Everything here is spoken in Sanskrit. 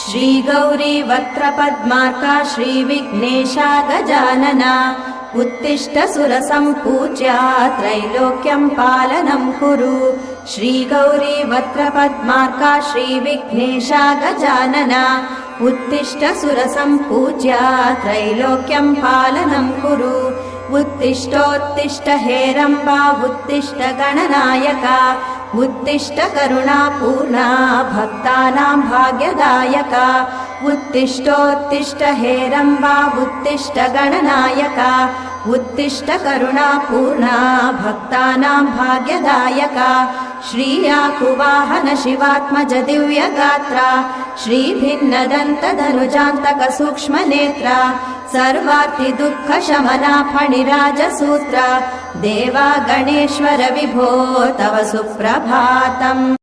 श्रीगौरी वक्त्रपद्मार्का श्रीविघ्नेशा गजानना उत्तिष्ठ सुरसम्पूज्या त्रैलोक्यं पालनं कुरु। श्रीगौरी वक्त्रपद्मार्का श्रीविघ्नेशा गजानना उत्तिष्ठ सुरसम्पूज्या त्रैलोक्यं पालनं कुरु। उत्तिष्ठोत्तिष्ठ हेरम्बा उत्तिष्ठ गणनायका उत्तिष्ठ करुणापूर्णा भक्तानां भाग्यदायका। उत्तिष्ठोत्तिष्ठ हेरम्बा उत्तिष्ठ गणनायका उत्तिष्ठ करुणापूर्णा भक्तानां भाग्यदायका। श्रीयाकुवाहन शिवात्मज दिव्यगात्रा श्रीभिन्नदन्तधनुजान्तक सूक्ष्मनेत्रा सर्वार्ति दुःखशमना फणिराजसूत्रा देवा गणेश्वर विभो तव सुप्रभातम्।